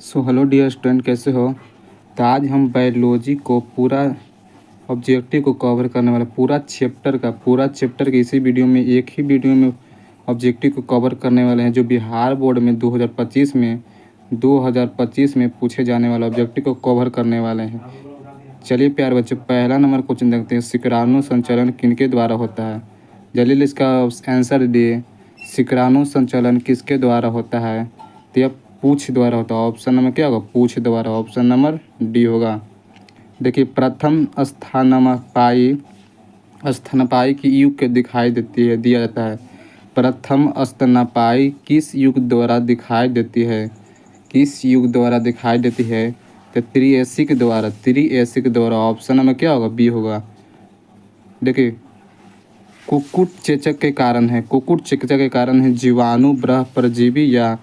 So hello dear student, कैसे हो। तो आज हम बायोलॉजी को पूरा ऑब्जेक्टिव को कवर करने वाले पूरा चैप्टर के इसी वीडियो में एक ही वीडियो में ऑब्जेक्टिव को कवर करने वाले हैं, जो बिहार बोर्ड में 2025 में पूछे जाने वाले ऑब्जेक्टिव को कवर करने वाले हैं। चलिए प्यारे बच्चों, पहला नंबर क्वेश्चन देखते हैं। शुक्राणु संचालन किनके द्वारा होता है। जल्दी इसका आंसर दिए। शुक्राणु संचालन किसके द्वारा होता है। तो यह पूछ द्वारा होता है। ऑप्शन नंबर क्या होगा, पूछ द्वारा। ऑप्शन नंबर डी होगा। देखिए, प्रथम स्तनपायी की युग के दिखाई देती है, दिया जाता है। प्रथम स्तनपायी किस युग द्वारा दिखाई देती है, किस युग द्वारा दिखाई देती है। तो त्रिएसिक द्वारा। ऑप्शन नंबर क्या होगा, बी होगा। देखिए, कुक्कुट चेचक के कारण है जीवाणु, ब्रह परजीवी या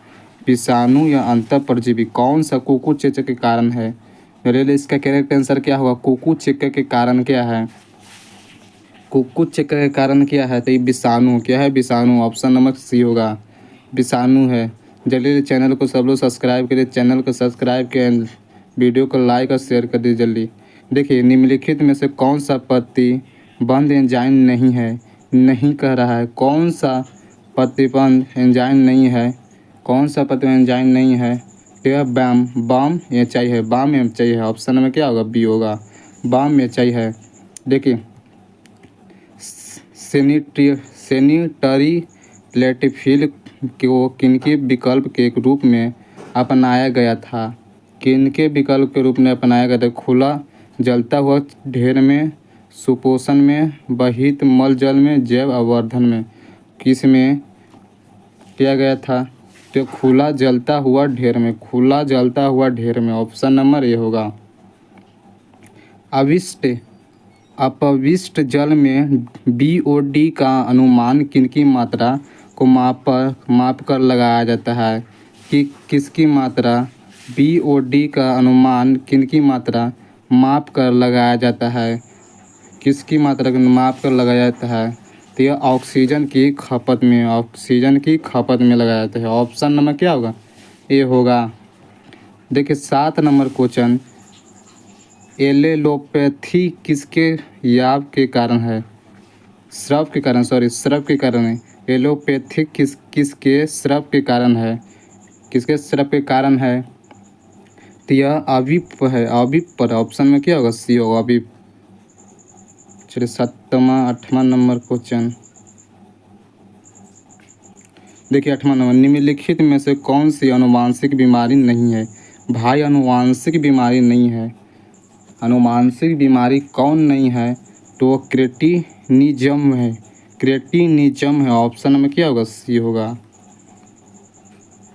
विषाणु या अंतः परजीवी। कौन सा कुक्कुट चेचक के कारण है। रेल इसका करेक्ट आंसर क्या होगा, कुक्कुट चेचक के कारण क्या है, कुक्कुट चेचक के कारण क्या है। तो ये विषाणु, क्या है, विषाणु। ऑप्शन नंबर सी होगा, विषाणु है। जल्दी चैनल को सब लोग सब्सक्राइब करिए, चैनल को सब्सक्राइब के वीडियो को लाइक और शेयर कर दीजिए जल्दी। देखिए, निम्नलिखित में से कौन सा प्रतिबंध एंजाइम नहीं कह रहा है। कौन सा प्रतिबंध एंजाइम नहीं है, कौन सा प्रतिबंध एंजाइम नहीं है। तो यह बाम एचआई है, बाम एचआई है। ऑप्शन में क्या होगा, बी होगा, बाम एचआई है। देखिए, सैनिटरी प्लेटिफिल को किनके विकल्प के रूप में अपनाया गया था, किनके विकल्प के रूप में अपनाया गया था। खुला जलता हुआ ढेर में, सुपोषण में, बहित मल जल में, जैव अवर्धन में। किस में किया गया था। तो खुला जलता हुआ ढेर में। ऑप्शन नंबर ए होगा। अपविष्ट जल में BOD का अनुमान किनकी मात्रा को माप कर लगाया जाता है। कि किसकी मात्रा, BOD का अनुमान किनकी मात्रा माप कर लगाया जाता है, किसकी मात्रा को माप कर लगाया जाता है। तो यह ऑक्सीजन की खपत में लगाया जाता है। ऑप्शन नंबर क्या होगा, ए होगा। देखिए, 7 नंबर क्वेश्चन। एलेलोपैथी किसके याव के कारण है, स्राव के कारण है। एलोपैथी किसके स्राव के कारण है, किसके स्राव के कारण है। तो यह अविप है, अविप पर। ऑप्शन में क्या होगा, सी होगा, अविप। चलिए 8वां नंबर क्वेश्चन देखिए। 8वां नंबर, निम्नलिखित में से कौन सी आनुवांशिक बीमारी नहीं है। भाई, आनुवांशिक बीमारी नहीं है, आनुवांशिक बीमारी कौन नहीं है। तो क्रेटिनिज्म है। ऑप्शन में क्या होगा, सी होगा।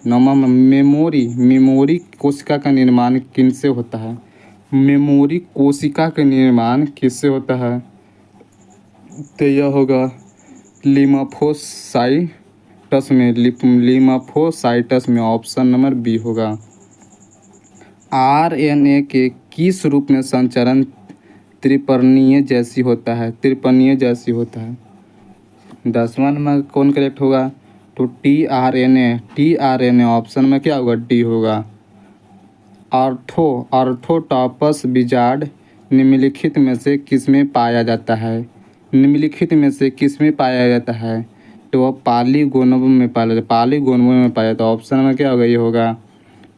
9वां, मेमोरी कोशिका का निर्माण किनसे होता है। मेमोरी कोशिका का निर्माण किससे होता है। तो यह होगा लिम्फोसाइटस में। ऑप्शन नंबर बी होगा। RNA के किस रूप में संचरण त्रिपर्णीय जैसी होता है। 10वां नंबर कौन करेक्ट होगा। तो tRNA। ऑप्शन में क्या होगा, डी होगा। आर्थोटॉपस विजार्ड निम्नलिखित में से किसमें पाया जाता है। तो वह पॉलीगोनोम में पाया जाता है। ऑप्शन में क्या होगा, ये होगा।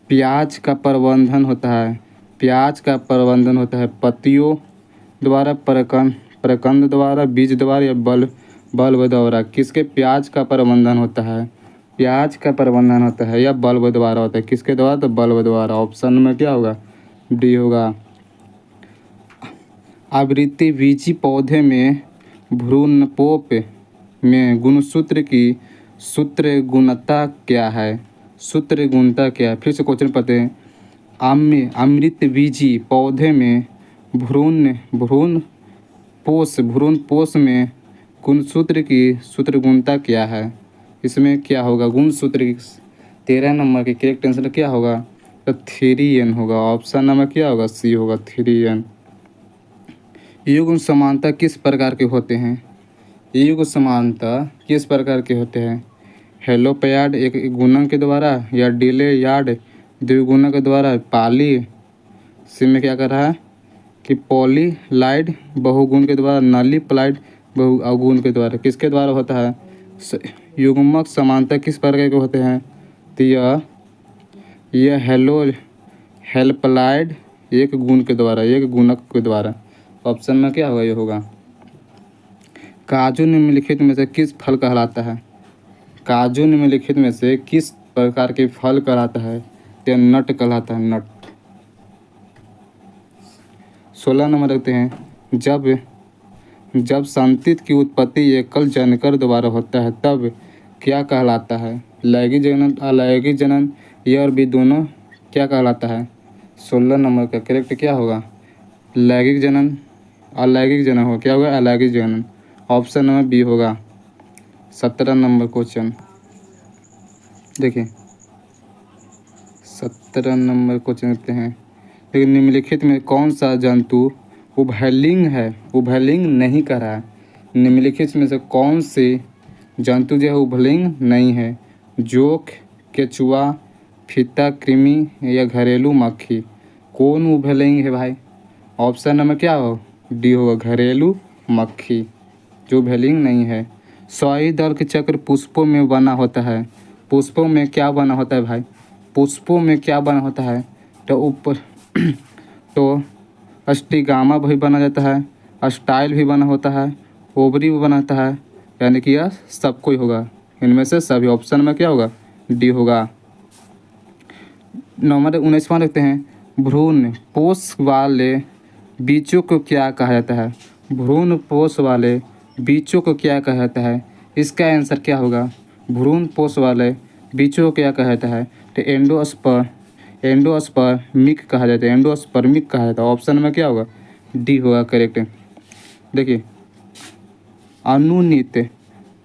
प्याज का प्रबंधन होता है पत्तियों द्वारा, प्रकंद द्वारा, बीज द्वारा या बल्ब द्वारा। किसके प्याज का प्रबंधन होता है, या बल्ब द्वारा होता है। किसके द्वारा, तो बल्ब द्वारा। ऑप्शन में क्या होगा, डी होगा। आवृत्तिबीजी पौधे में भ्रूणपोष में गुणसूत्र की सूत्रगुणता क्या है। फिर से क्वेश्चन पढ़ते हैं। अमृतबीजी पौधे में भ्रूणपोष में गुणसूत्र की सूत्रगुणता क्या है। इसमें क्या होगा, गुणसूत्र की 13 नंबर के करेक्ट आंसर क्या होगा, तो 3N होगा। ऑप्शन नंबर क्या होगा, सी होगा, 3N। युग्म समानता किस प्रकार के होते हैं। हेलोपैड एक गुणन के द्वारा, या डिले यार्ड द्विगुणक के द्वारा पॉली सी में क्या कर रहा है कि पॉलीलाइड बहुगुण के द्वारा नलीप्लाइड बहु अवगुण के द्वारा किसके द्वारा होता है युग्मक समानता किस प्रकार के होते हैं तो यह हेल्पलाइड एक गुण के द्वारा एक गुणक के द्वारा। ऑप्शन में क्या होगा ये होगा काजू निम्नलिखित में से किस फल कहलाता है काजू निम्नलिखित में से किस प्रकार के फल कहलाता है तो नट कहलाता है नट। 16 नंबर रखते हैं जब संतति की उत्पत्ति एकल जनकर द्वारा होता है तब क्या कहलाता है लैंगिक जनन अलैंगिक जनन ये और भी दोनों क्या कहलाता है। 16 नंबर का करेक्ट क्या होगा लैंगिक जनन अलैंगिक जनन होगा क्या होगा अलैंगिक जनन। ऑप्शन नंबर बी होगा। 17 नंबर क्वेश्चन देखिए 17 नंबर क्वेश्चन देखते हैं लेकिन निम्नलिखित में कौन सा जंतु उभयलिंग है उभयलिंग नहीं कर रहा है निम्नलिखित में से कौन से जंतु जो है उभयलिंग नहीं है जोंक केचुआ फीता कृमि या घरेलू मक्खी कौन उभयलिंग है भाई। ऑप्शन नंबर क्या हो डी होगा घरेलू मक्खी जो उभयलिंग नहीं है। सॉरी दल के चक्र पुष्पों में बना होता है पुष्पों में क्या बना होता है भाई पुष्पों में क्या बना होता है तो ऊपर तो अस्टिगामा भी बना जाता है स्टाइल भी बना होता है ओवरी भी बनाता है यानी कि यह सब कोई होगा इनमें से सभी। ऑप्शन में क्या होगा डी होगा। नंबर 19वां रखते हैं भ्रूण पोष वाले बीजों को क्या कहा जाता है भ्रूण पोष वाले बीजों को क्या कहा जाता है इसका आंसर क्या होगा भ्रूण पोष वाले बीजों को क्या कहा जाता है तो एंडोस्पर्मिक कहा जाता है एंडोस्पर्मिक कहा जाता है। ऑप्शन में क्या होगा डी होगा करेक्ट। देखिए अनुनीत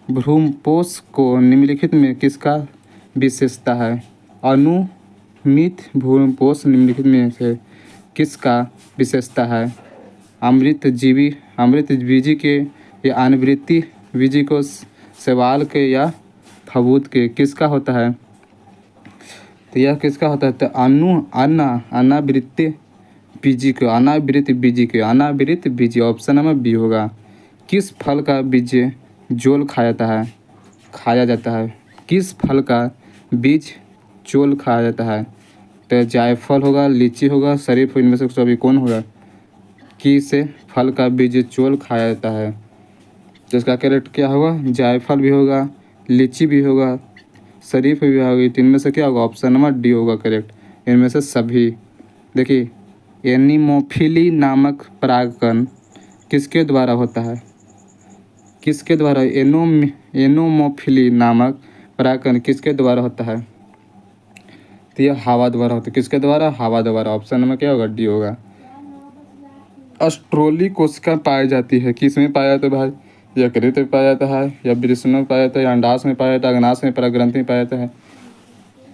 भ्रूणपोष को निम्नलिखित में किसका विशेषता है अनुमित भ्रूणपोष निम्नलिखित में से किसका विशेषता है अमृत बीजी के या अनवृत्ति बीजी को शैवाल के या फबूत के किसका होता है तो यह किसका होता है तो अनावृत बीजी। ऑप्शन नंबर बी होगा। किस फल का बीज जोल खाया जाता है किस फल का बीज चोल खाया जाता है तो जायफल होगा लीची होगा शरीफ इनमें से सभी कौन होगा किस फल का बीज चोल खाया जाता है तो इसका करेक्ट क्या होगा जायफल भी होगा लीची भी होगा शरीफ भी होगी तो इनमें से क्या होगा ऑप्शन नंबर डी होगा करेक्ट इनमें से सभी। देखिए एनिमोफिली नामक परागकण किसके द्वारा होता है किसके द्वारा एनोमोफिली नामक परागकण किसके द्वारा होता है तो यह हवा द्वारा होता है किसके द्वारा हवा द्वारा। ऑप्शन नंबर क्या होगा डी होगा। अस्ट्रोली कोशिका पाई जाती है किस में पाया जाता है भाई यकृत में पाया जाता है या वृषण में पाया जाता है या अंडाशय में पाया जाता है अग्नाशय में परागग्रंथि में पाया जाता है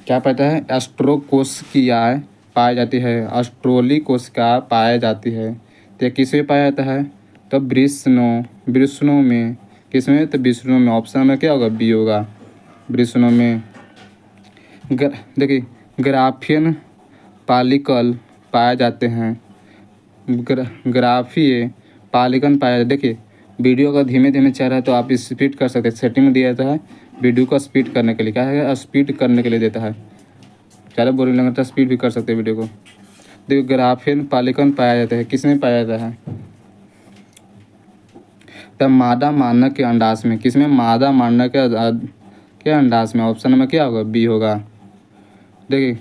क्या पाया जाता है एस्ट्रो कोशिकाएं पाई जाती है अस्ट्रोली कोशिका पाई जाती है तो किस में पाया जाता है तो वृषणों में किस में तो वृषणों में। ऑप्शन में क्या होगा बी होगा वृषणों में। देखिए ग्राफियन पालिकल पाए जाते हैं ग्राफीय पालिकन पाया देखिए वीडियो का धीमे धीमे चल रहा है तो आप स्पीड कर सकते हैं सेटिंग में दिया जाता है वीडियो को स्पीड करने के लिए क्या है स्पीड करने के लिए देता है ज़्यादा बोरिंग लगता है तो स्पीड भी कर सकते हैं वीडियो को। देखिए ग्राफियन पालिकन पाया जाता है किस में पाया जाता है तब मादा मानक के अंडाश में किस में मादा मानक के अंडाश में। ऑप्शन में क्या होगा बी होगा। देखिए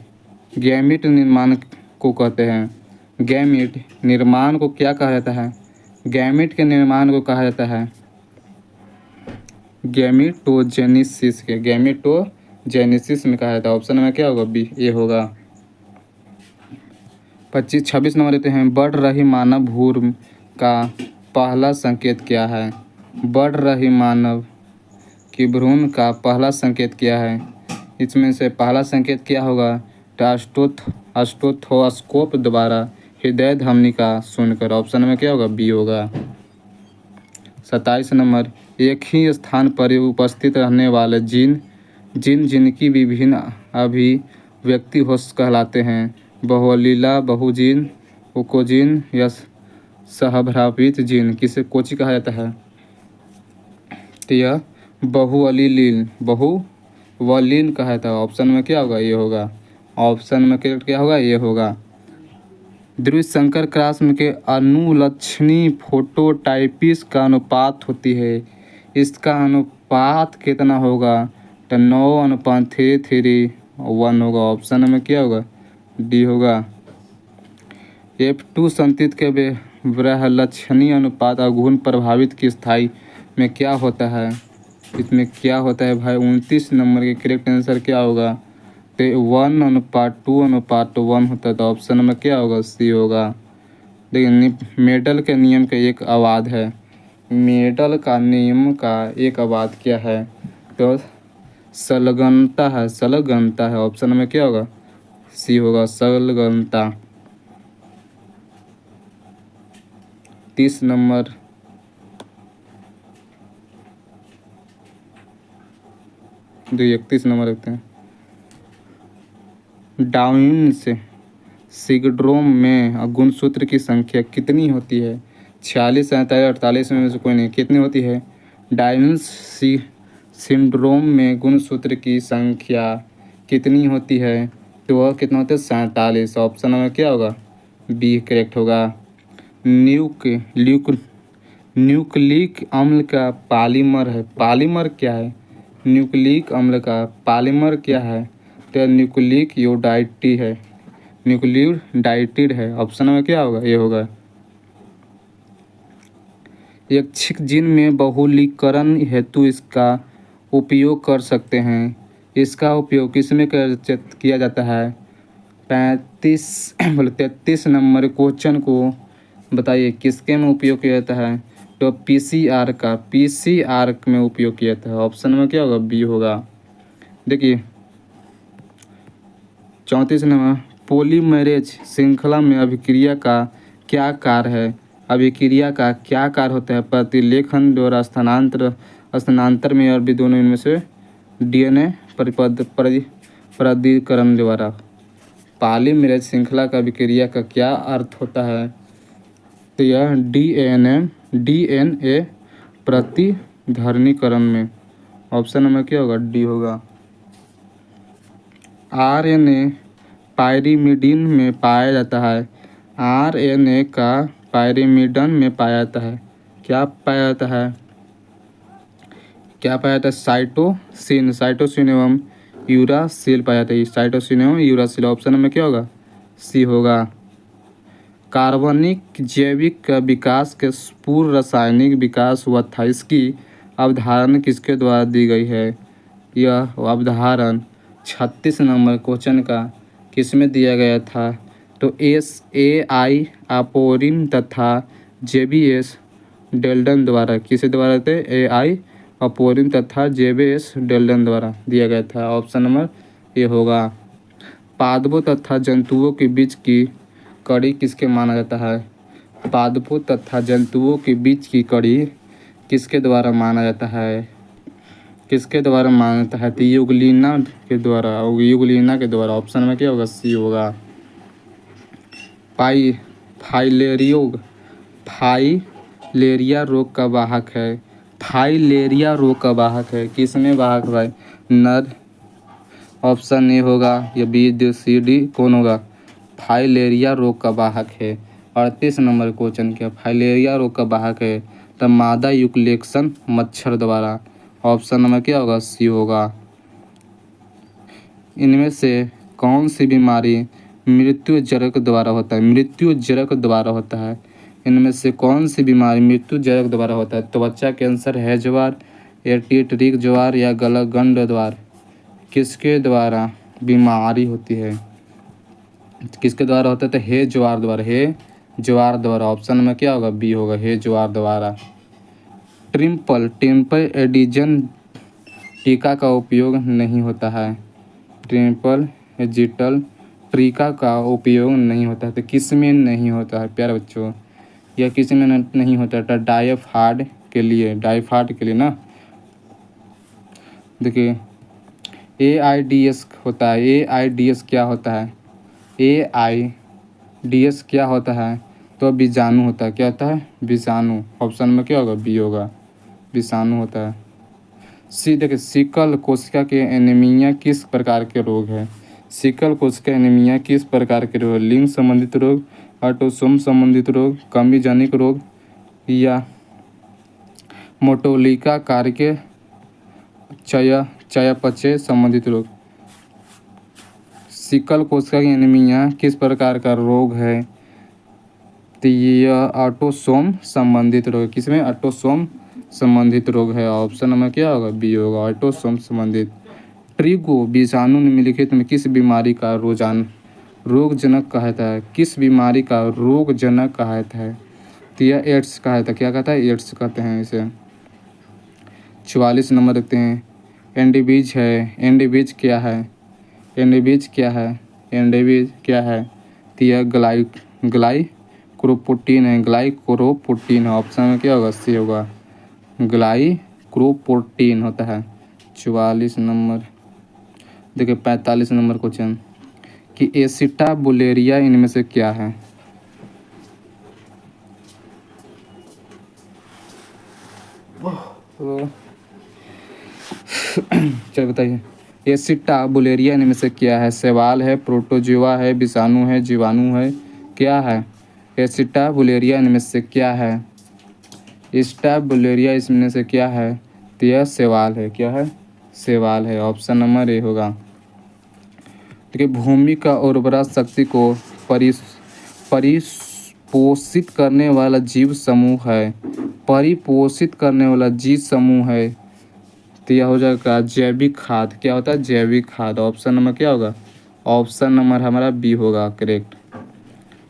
गैमीट निर्माण को कहते हैं गैमीट निर्माण को क्या कहा जाता है गैमीट के निर्माण को कहा जाता है गैमीटोजेनेसिस में कहा जाता है। ऑप्शन में क्या होगा बी ये होगा। 26 नंबर देते हैं बढ़ रही मानव भ्रूण का पहला संकेत क्या है बढ़ रही मानव की भ्रूण का पहला संकेत क्या है इसमें से पहला संकेत क्या होगा अस्टोथोस्कोप द्वारा हृदय धमनी का सुनकर। ऑप्शन में क्या होगा बी होगा। 27 नंबर एक ही स्थान पर उपस्थित रहने वाले जिनकी विभिन्न व्यक्ति होस्ट कहलाते हैं? बहुलीला, बहुजीन, ओकोजीन या सहभ्रावित जीन किसे कोची कहा जाता है? तो यह बहुवलीन कहा जाता है। ऑप्शन में क्या होगा? ये होगा। ऑप्शन में क्या होगा? ये होगा। द्विशंकर क्रॉस के अनुलक्षणी फोटोटाइपिस का अनुपात होती है, इसका अनुपात कितना होगा? तो 9:3:1 होगा। ऑप्शन में क्या होगा? डी होगा। F2 संतृप्त के बृहलक्षणी अनुपात अघूर्ण प्रभावित की स्थाई में क्या होता है? इसमें क्या होता है भाई? 29 नंबर के करेक्ट आंसर क्या होगा? तो 1:2:1 होता है। तो ऑप्शन में क्या होगा? सी होगा। देखिए मेडल के नियम का एक अपवाद है। मेडल का नियम का एक अपवाद क्या है? तो संलग्नता है। संलग्नता है। ऑप्शन में क्या होगा? सी होगा। संलग्नता। 30 नंबर जो 31 नंबर रखते हैं। डाउन से सिंड्रोम में गुणसूत्र की संख्या कितनी होती है? 46, 47, 48 में से कोई नहीं। कितनी होती है? डाउन सिंड्रोम में गुणसूत्र की संख्या कितनी होती है? तो वह कितना होता है? 47। ऑप्शन में क्या होगा? बी करेक्ट होगा। न्यूक्लिक अम्ल का पॉलीमर है। पॉलीमर क्या है? न्यूक्लिक अम्ल का पॉलीमर क्या है? तो न्यूक्लिक योडाइटी है। न्यूक्लियोडाइटिड है। ऑप्शन में क्या होगा? ये होगा। यादृच्छिक जीन में बहुलीकरण हेतु इसका उपयोग कर सकते हैं। इसका उपयोग किसमें किया जाता है? 33 नंबर क्वेश्चन को बताइए किसके में उपयोग किया जाता है? तो पीसीआर में उपयोग किया जाता है। ऑप्शन में क्या होगा? बी होगा। देखिए 34 नंबर पॉलीमरेज श्रृंखला में अभिक्रिया का क्या कार्य है? अभिक्रिया का क्या कार्य होता है? प्रतिलेखन द्वारा स्थानांतर में और भी दोनों इनमें से डीएनए प्राधिकरण द्वारा। पॉलीमरेज श्रृंखला का अभिक्रिया का क्या अर्थ होता है? तो यह डीएनए प्रतिधारणीकरण में। ऑप्शन नंबर क्या होगा? डी होगा। आरएनए पायरिमिडिन में पाया जाता है। आरएनए का पायरिमिडन में पाया जाता है। क्या पाया जाता है? क्या पाया जाता है? साइटोसिन एवं यूरासिल पाया जाता है। साइटोसिन एवं यूरासिल। ऑप्शन में क्या होगा? सी होगा। कार्बनिक जैविक का विकास के पूर्व रासायनिक विकास हुआ था। इसकी अवधारणा किसके द्वारा दी गई है? यह अवधारणा 36 नंबर क्वेश्चन का किसमें दिया गया था? तो SAI अपोरिन तथा JBS डेल्टन द्वारा। किसे द्वारा थे? AI अपोरिन तथा JBS डेल्टन द्वारा दिया गया था। ऑप्शन नंबर ये होगा। पादपों तथा जंतुओं के बीच की कड़ी किसके माना जाता है? पादपों तथा जंतुओं के बीच की कड़ी किसके द्वारा माना जाता है? किसके द्वारा माना जाता है? तो यूग्लिना के द्वारा। ऑप्शन में क्या होगा? सी होगा। फाइलेरिया रोग का वाहक है। फाइलेरिया रोग का वाहक है। किसमें वाहक भाई? नर। ऑप्शन ए होगा या बी, सी, डी कौन होगा? फाइलेरिया रोग का वाहक है। 38 नंबर क्वेश्चन क्या फाइलेरिया रोग का वाहक है? तब मादा यूक्लेक्सन मच्छर द्वारा। ऑप्शन नंबर क्या होगा? सी होगा। इनमें से कौन सी बीमारी मृत्युजनक द्वारा होता है? मृत्युजनक द्वारा होता है। इनमें से कौन सी बीमारी मृत्युजनक द्वारा होता है? त्वचा कैंसर, हैज्वार, एटीट्रिक ज्वार या गलगंड द्वार। किसके द्वारा बीमारी होती है? किसके द्वारा होता है? तो हे ज्वार द्वारा। ऑप्शन में क्या होगा? बी होगा। हे ज्वार द्वारा। ट्रिपल एडिजन टीका का उपयोग नहीं होता है। ट्रिपल एजिटल टीका का उपयोग नहीं होता है। तो किस में नहीं होता है प्यारे बच्चों? यह किस में नहीं होता है? डायफाड के लिए ना। देखिए AIDS होता है, AIDS क्या होता है, AIDS क्या होता है, तो बीजाणु होता है। क्या होता है, विषाणु। ऑप्शन में क्या होगा, बी होगा, विषाणु होता है। सी देखिए, सिकल कोशिका के एनीमिया किस प्रकार के रोग है। सिकल कोशिका एनीमिया किस प्रकार के रोग है, लिंग संबंधित रोग, ऑटोसोम संबंधित रोग, कमी जनिक रोग या मोटोलिका कार्य के चयापचय संबंधित रोग। सिकल कोशिका की एनीमिया किस प्रकार का रोग है, तो यह ऑटोसोम संबंधित रोग। किसमें, ऑटोसोम संबंधित रोग है। ऑप्शन नंबर क्या होगा, बी होगा, ऑटोसोम संबंधित। ट्रिगो विषाणु निम्नलिखित में किस बीमारी का रोगजनक कहता है, किस बीमारी का रोगजनक कहता है, तो यह एड्स कहता है। क्या कहता है, एड्स कहते हैं इसे। 44 नंबर देखते हैं, एंडीबीज है, एंडीबीज क्या है, एंडीबीज क्या है, एंडीबीज क्या है, तो यह ग्लाइकोप्रोटीन है, ग्लाइकोप्रोटीन है। ऑप्शन में क्या होगा, सी होगा, ग्लाइकोप्रोटीन होता है। 44 नंबर देखिए, 45 नंबर क्वेश्चन कि एसिटाबुलेरिया इनमें से क्या है। तो चलिए बताइए, एसिटाबुलेरिया इनमें से क्या है, शैवाल है, प्रोटोजोआ है, विषाणु है, जीवाणु है, क्या है। एसिटाबुलेरिया इनमें से क्या है, एसिटाबुलेरिया इसमें से क्या है, तो यह शैवाल है। क्या है, शैवाल है। ऑप्शन नंबर ए होगा। देखिए, भूमि का उर्वरा शक्ति को परिपोषित करने वाला जीव समूह है, परिपोषित करने वाला जीव समूह है, तो यह हो जाएगा जैविक खाद। क्या होता है, जैविक खाद। ऑप्शन नंबर क्या होगा, ऑप्शन नंबर हमारा बी होगा करेक्ट।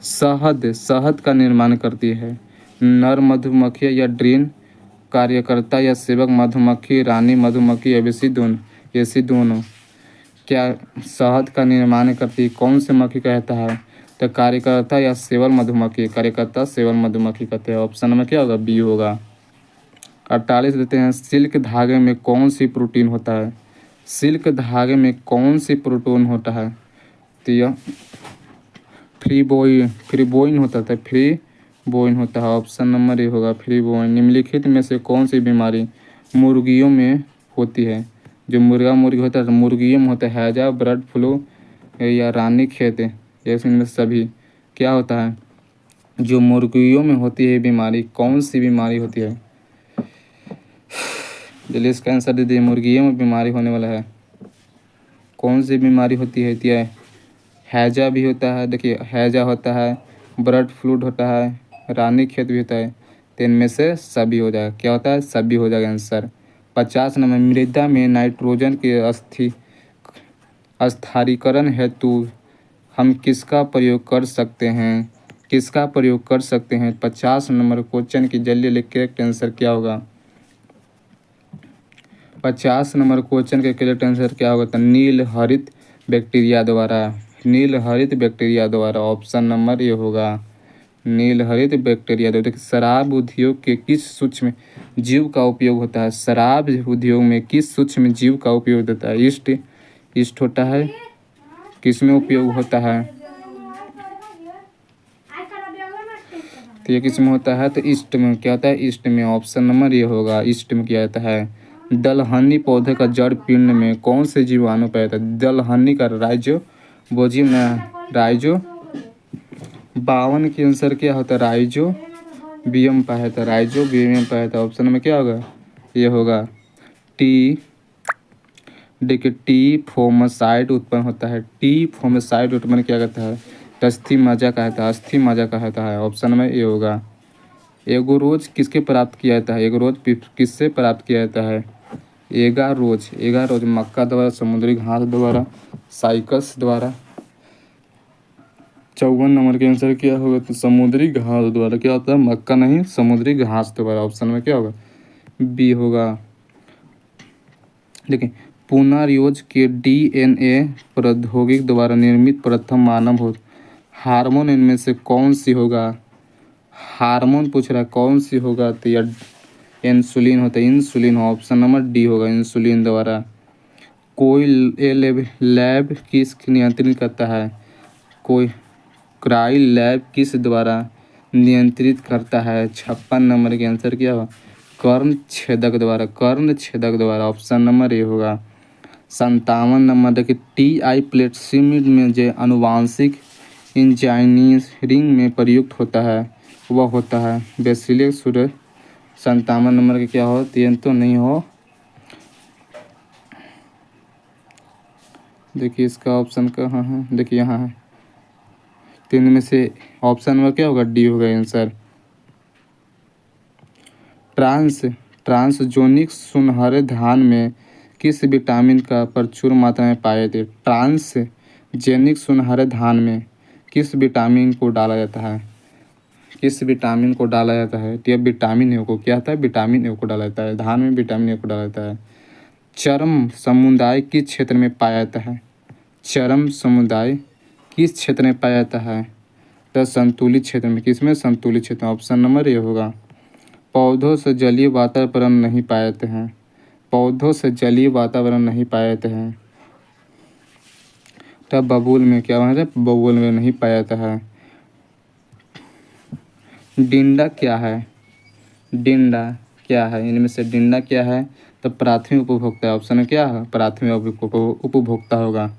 शहद का निर्माण करती है, नर मधुमक्खी या ड्रोन कार्यकर्ता या सेवक मधुमक्खी, रानी मधुमक्खी, ऐसी दोनों क्या शहद का निर्माण करती है, कौन से मक्खी कहता है, तो कार्यकर्ता या सेवल मधुमक्खी, कार्यकर्ता सेवल मधुमक्खी कहते हैं। ऑप्शन में क्या होगा, बी होगा। 48 देते हैं, सिल्क धागे में कौन सी प्रोटीन होता है, सिल्क धागे में कौन सी प्रोटीन होता है, तो यह फ्रीबोइन होता है, फ्रीबोइन होता है। ऑप्शन नंबर ए होगा, फ्रीबोइन। निम्नलिखित में से कौन सी बीमारी मुर्गियों में होती है, जो मुर्गी होता है मुर्गियों में होता है, हैजा, बर्ड फ्लू या रानीखेत, इनमें सभी क्या होता है, जो मुर्गियों में होती है बीमारी, कौन सी बीमारी होती है, जल्दी इसका आंसर दे दीजिए। मुर्गियों में बीमारी होने वाला है, कौन सी बीमारी होती है, हैजा भी होता है, देखिए हैजा होता है, बर्ड फ्लू होता है, रानीखेत भी होता है, तो इनमें से सभी हो जाएगा। क्या होता है, सभी हो जाएगा आंसर। 50 नंबर, मृदा में नाइट्रोजन के स्थानीकरण हेतु हम किसका प्रयोग कर सकते हैं, किसका प्रयोग कर सकते हैं। 50 नंबर क्वेश्चन की जल्दी लिख के करेक्ट आंसर क्या होगा, 50 नंबर क्वेश्चन के करेक्ट आंसर क्या होगा, तो नील हरित बैक्टीरिया द्वारा, नील हरित बैक्टीरिया द्वारा। ऑप्शन नंबर ये होगा, नील हरित बैक्टीरिया द्वारा। देखिए, शराब उद्योग के किस सूक्ष्म जीव का उपयोग होता है, शराब उद्योग में किस सूक्ष्म जीव का उपयोग होता है, ईस्ट होता है, किस में उपयोग होता है, तो ये किस में होता है, तो ईस्ट में। क्या होता है, ईस्ट में। ऑप्शन नंबर ये होगा, ईस्ट में किया जाता है। दलहनी पौधे का जड़ पिंड में कौन से जीवाणु पाया जाता है, दलहनी का राइजोबोजियम, राइजो 52 के आंसर क्या होता है, राइजोबियम पाया जाता है, राइजोबियम पाया जाता है। ऑप्शन में क्या होगा, ये होगा टी। देखिए, टी फोमसाइड उत्पन्न होता है, टी फोमसाइड उत्पन्न क्या कहता है, अस्थि मज्जा कहता है, अस्थि मज्जा कहता है। ऑप्शन में ये होगा। एगोरोज किसके प्राप्त किया जाता है, एगोरोज किससे प्राप्त किया जाता है, एगारोज मक्का द्वारा, समुद्री घास द्वारा, साइकस द्वारा। 54 नंबर के आंसर क्या होगा, तो समुद्री घास द्वारा। क्या होता है, मक्का नहीं, समुद्री घास द्वारा। ऑप्शन में क्या होगा, बी होगा। देखिए, पुनर्योज के DNA प्रौद्योगिकी द्वारा निर्मित प्रथम मानव हार्मोन इनमें से कौन सी होगा, हार्मोन पूछ रहा है कौन सी होगा, तो यह इंसुलिन होता है, इंसुलिन। ऑप्शन नंबर डी होगा, इंसुलिन द्वारा। कोई लैब किस नियंत्रित करता है? कोई क्राई लैब किस द्वारा नियंत्रित करता है? 56 नंबर के आंसर क्या होगा? कर्ण छेदक द्वारा, कर्ण छेदक द्वारा। ऑप्शन नंबर ए होगा। 57 नंबर देखिए, TI प्लेटसीमिड में जो आनुवांशिक इंजीनियरिंग में प्रयुक्त होता है वह होता है बेसिलिक सूर्य। 57 नंबर के क्या हो? तीन तो नहीं हो। देखिए इसका ऑप्शन कहाँ है? देखिए यहाँ है। तीन में से ऑप्शन नंबर क्या होगा? डी होगा आंसर। ट्रांसजोनिक सुनहरे धान में किस विटामिन का प्रचुर मात्रा में पाए जाते? ट्रांसजेनिक सुनहरे धान में किस विटामिन को डाला जाता है? किस विटामिन को डाला जाता है? तो यह विटामिन ए को क्या होता है? विटामिन ए को डाला जाता है। धान में विटामिन ए को डाला जाता है। चरम समुदाय किस क्षेत्र में पाया जाता है? चरम समुदाय किस क्षेत्र में पाया जाता है? तो संतुलित क्षेत्र में। किसमें? संतुलित क्षेत्र में। ऑप्शन नंबर ए होगा। पौधों से जलीय वातावरण नहीं पाए जाते हैं। पौधों से जलीय वातावरण नहीं पाए जाते हैं। तब बबूल में क्या है? बबूल में नहीं पाया जाता है। डिंडा क्या है? डिंडा क्या है? इनमें से डिंडा क्या है? तो प्राथमिक उपभोक्ता। ऑप्शन क्या है? प्राथमिक उपभोक्ता होगा।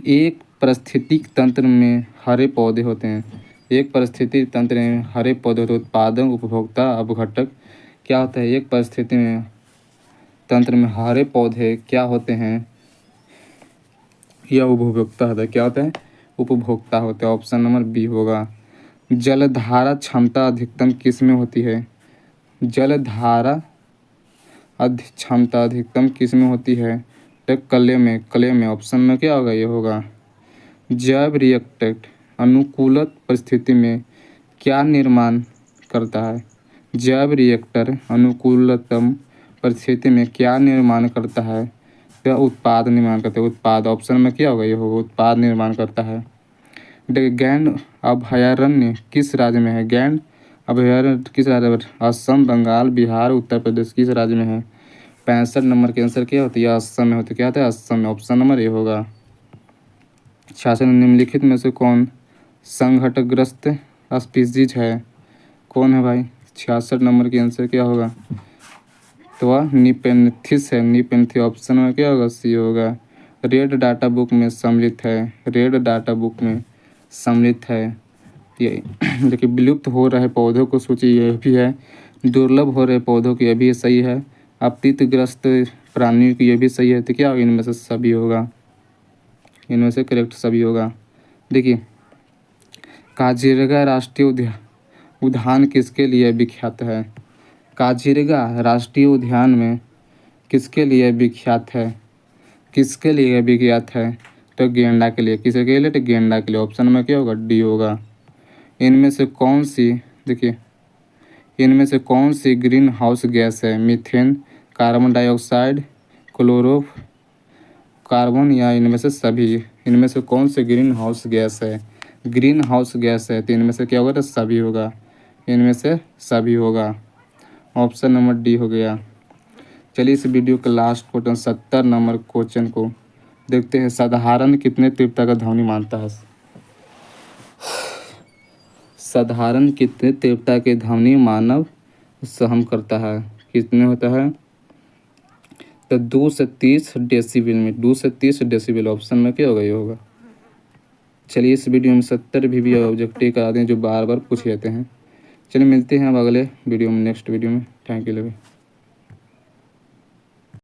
एक पारिस्थितिक तंत्र में हरे पौधे होते हैं। एक पारिस्थितिक तंत्र में हरे पौधे होते हैं। उत्पादक, उपभोक्ता, अपघटक क्या होता है? एक परिस्थिति में तंत्र में हरे पौधे क्या होते हैं? यह उपभोक्ता होता है। क्या होता है? उपभोक्ता होता है। ऑप्शन नंबर बी होगा। जलधारा क्षमता अधिकतम किस में होती है? जलधारा क्षमता अधिकतम किस में होती है? तो कले में। कले में। ऑप्शन में क्या होगा? ये होगा। जैव रिएक्टर अनुकूलित परिस्थिति में क्या निर्माण करता है? जैव रिएक्टर अनुकूलतम परिस्थिति में क्या निर्माण करता है? तो उत्पाद निर्माण करता है। उत्पाद। ऑप्शन में क्या होगा? ये होगा। उत्पाद निर्माण करता है। गैंड अभयारण्य किस राज्य में है? गैंड अभयारण्य किस राज्य में? असम, बंगाल, बिहार, उत्तर प्रदेश किस राज्य में है? 65 नंबर के आंसर क्या होती है? असम में होती है। क्या होता है? असम में। ऑप्शन नंबर ए होगा। 66 निम्नलिखित में से कौन संकटग्रस्त स्पीसीज है? कौन है भाई? 66 नंबर के आंसर क्या होगा? तो वह निपेंथिस है। निपेंथी। ऑप्शन में क्या होगा? सी होगा। रेड डाटा बुक में सम्मिलित है। रेड डाटा बुक में सम्मिलित है। ये देखिए, विलुप्त हो रहे पौधों को सूची यह भी है। दुर्लभ हो रहे पौधों की यह भी सही है। अपीतग्रस्त प्राणियों की यह भी सही है। तो क्या इनमें से सभी होगा? इनमें से करेक्ट सभी होगा। देखिए, काजीरंगा राष्ट्रीय उद्यान किसके लिए विख्यात है? काजीरंगा राष्ट्रीय उद्यान में किसके लिए विख्यात है? किसके लिए विख्यात है? तो गेंडा के लिए। किसके लिए? तो गेंडा के लिए। ऑप्शन में क्या होगा? डी होगा। इनमें से कौन सी, देखिए, इनमें से कौन सी ग्रीन हाउस गैस है? मीथेन, कार्बन डाइऑक्साइड, क्लोरोकार्बन या इनमें से सभी? इनमें से कौन सी ग्रीन हाउस गैस है? ग्रीन हाउस गैस है। तो इनमें से क्या होगा? तो सभी होगा। इनमें से सभी होगा। ऑप्शन नंबर डी हो गया। चलिए इस वीडियो के लास्ट क्वेश्चन 70 नंबर क्वेश्चन को देखते हैं। साधारण कितने तीव्रता का ध्वनि मानता है? साधारण कितने तीव्रता के ध्वनि मानव सहन करता है? कितने होता है? तो 2 से 30 डेसिबल में। 2 से 30 डेसिबल। ऑप्शन में क्या होगा? ये होगा। चलिए इस वीडियो में 70 भी ऑब्जेक्टिव करा दें जो बार बार पूछ लेते हैं। चलिए मिलते हैं अब अगले वीडियो में, नेक्स्ट वीडियो में। Thank you.